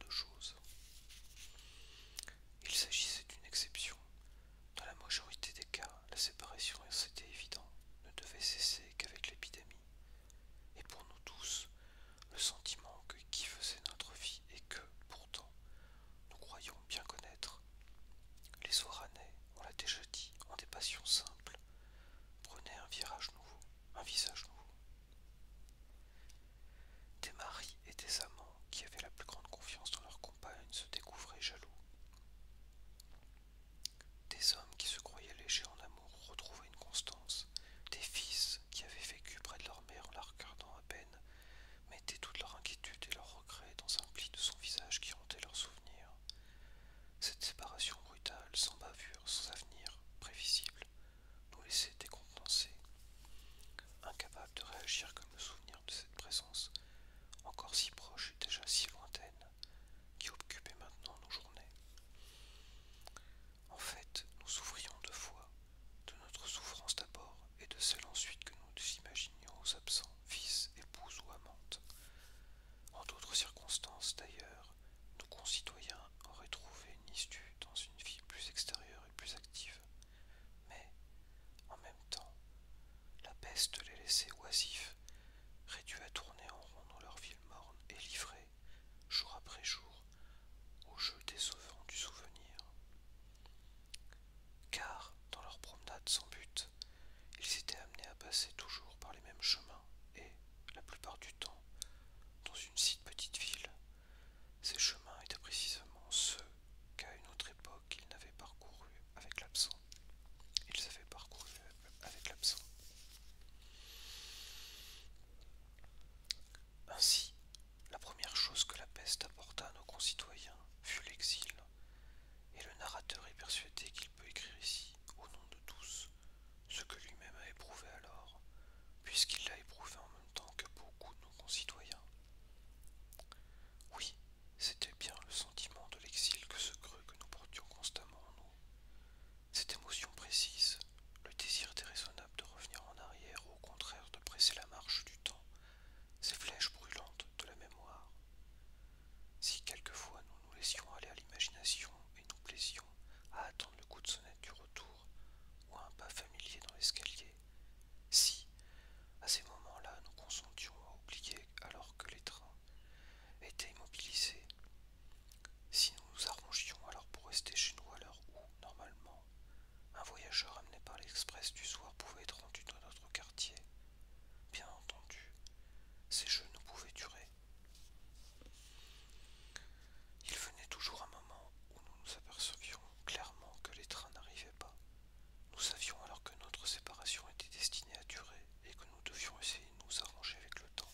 de choses. Il s'agissait d'une exception. Dans la majorité des cas, la séparation, c'était évident, ne devait cesser qu'avec l'épidémie. Et pour nous tous, le sentiment qui faisait notre vie et que, pourtant, nous croyons bien connaître. Les Oranais, on l'a déjà dit, ont des passions simples, prenaient un virage nouveau, un visage nouveau. Des maris et des amants qui avaient la plus grande confiance dans leur compagne se découvraient jaloux. Des hommes qui se croyaient légers en amour retrouvaient une constance. Des fils qui avaient vécu près de leur mère en la regardant à peine mettaient toute leur inquiétude et leurs regrets dans un pli de son visage qui hantait leurs souvenirs. Cette séparation brutale, sans bavure, sans avenir prévisible, nous laissait décontenancés, incapables de réagir comme le souvenir de cette présence, encore si proche et déjà si lointaine, qui occupait maintenant nos journées. En fait, nous souffrions deux fois, de notre souffrance d'abord et de celle ensuite que nous imaginions aux absents, fils, épouses ou amantes. En d'autres circonstances d'ailleurs, nos concitoyens auraient trouvé une issue dans une vie plus extérieure et plus active. Mais, en même temps, la peste les laissait oisifs, réduits à tourner en rond dans leur ville morne et livrés, jour après jour, au jeu décevant du souvenir. Car, dans leurs promenades sans but, ils étaient amenés à passer toujours par les mêmes chemins et, la plupart du temps, dans une si petite ville, ces chemins étaient précisément ceux qu'à une autre époque ils avaient parcourus avec l'absent. Ainsi, la première chose que la peste apporta à nos concitoyens fut l'exil, et le narrateur est persuadé qu'il peut écrire ici, au nom de tous, ce que lui-même a éprouvé alors, puisqu'il l'a éprouvé en même temps que beaucoup de nos concitoyens. Oui, c'était bien le sentiment de l'exil que ce creux que nous portions constamment en nous. Cette émotion précise, le désir déraisonnable de revenir en arrière ou au contraire de presser la marche du temps, ces flèches brûlantes de la mémoire. Si quelquefois nous nous laissions aller à l'imagination et nous plaisions à attendre le coup de sonnette du retour ou un pas familier dans l'escalier, si, à ces moments-là, nous consentions à oublier alors que les trains étaient immobilisés, si nous nous arrangions alors pour rester chez nous à l'heure où, normalement, un voyageur amené par l'express du soir pouvait être rendu dans notre quartier, bien entendu, ces jeux ne pouvaient durer. Il venait toujours un moment où nous nous apercevions clairement que les trains n'arrivaient pas. Nous savions alors que notre séparation était destinée à durer et que nous devions essayer de nous arranger avec le temps.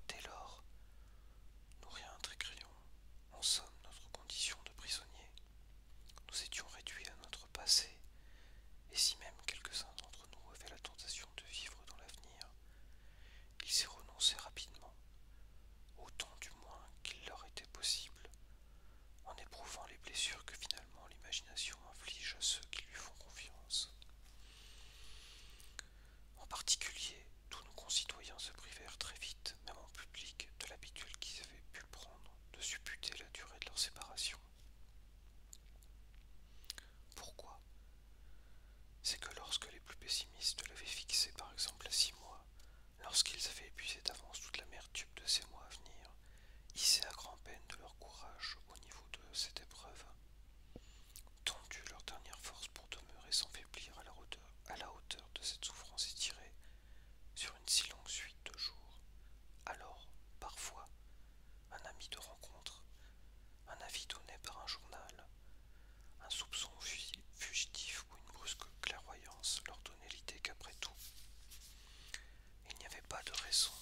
Dès lors, nous réintégrerions en somme notre condition de prisonnier. Nous étions réduits à notre passé, et si même quelques-uns d'entre nous avaient la tentation de vivre dans l'avenir, ils y renonçaient rapidement, autant du moins qu'il leur était possible, en éprouvant les blessures que finalement l'imagination inflige à ceux qui lui font confiance. En particulier, tous nos concitoyens se privèrent très vite, même en public, de l'habitude qu'ils avaient pu prendre de supputer la durée de leur séparation. Pourquoi? C'est que lorsque les plus pessimistes l'avaient fixé par exemple à 6 mois, lorsqu'ils avaient épuisé d'avance toute l'amertume de ces mois à venir, hissés à grand-peine de leur courage au niveau de cette épreuve, tendu leur dernière force pour demeurer sans faiblir à la hauteur de cette souffrance étirée sur une si longue suite de jours, alors, parfois, un ami de rencontre, un avis donné par un journal, un soupçon fugitif ou une brusque clairvoyance leur donnait l'idée qu'après tout, il n'y avait pas de raison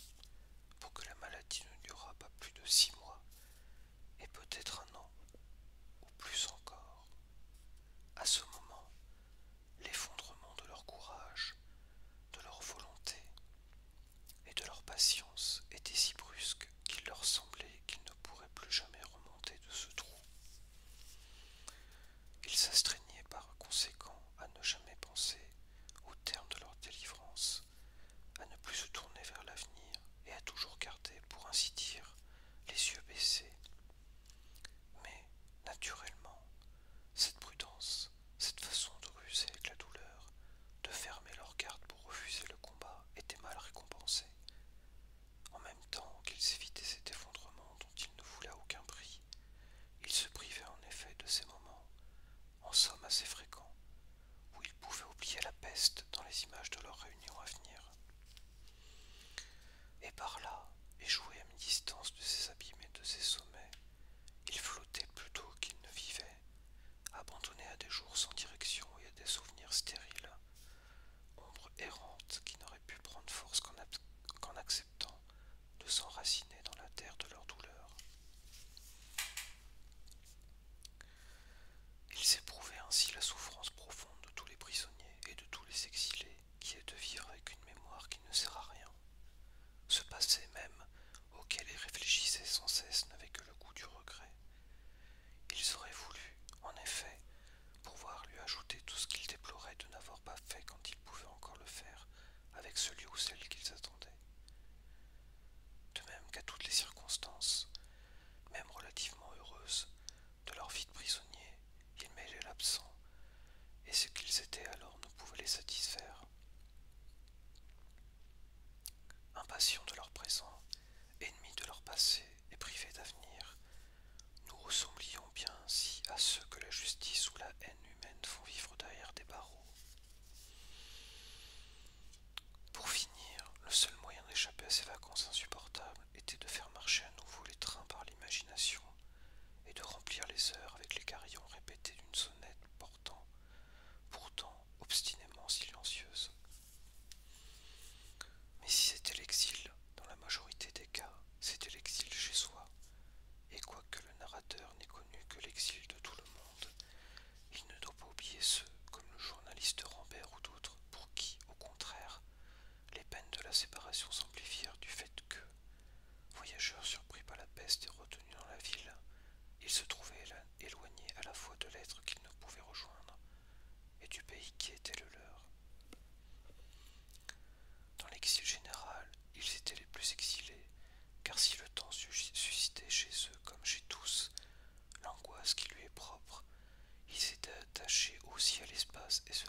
pour que la maladie ne durât pas plus de 6 mois et peut-être un an. les satisfaire. Impatients de leur présent, ennemis de leur passé et privés d'avenir, nous ressemblions bien ainsi à ceux que la justice ou la haine humaine font vivre derrière des barreaux. Pour finir, le seul moyen d'échapper à ces vacances insupportables était de faire marcher à nouveau les trains par l'imagination et de remplir les heures avec les carillons répétés d'une sonnette pourtant obstinément silencieuse. Mais si c'était l'exil, dans la majorité des cas, c'était l'exil chez soi, et quoique le narrateur n'ait connu que l'exil de tout le monde, il ne doit pas oublier ceux, comme le journaliste Rambert ou d'autres, pour qui, au contraire, les peines de la séparation s'amplifièrent du fait que, voyageurs surpris par la peste et retenus dans la ville, ils se trouvaient éloignés à la fois de l'être qu'ils ne pouvaient rejoindre et du pays qui était le leur. Dans l'exil général, ils étaient les plus exilés, car si le temps suscitait chez eux comme chez tous l'angoisse qui lui est propre, ils étaient attachés aussi à l'espace et se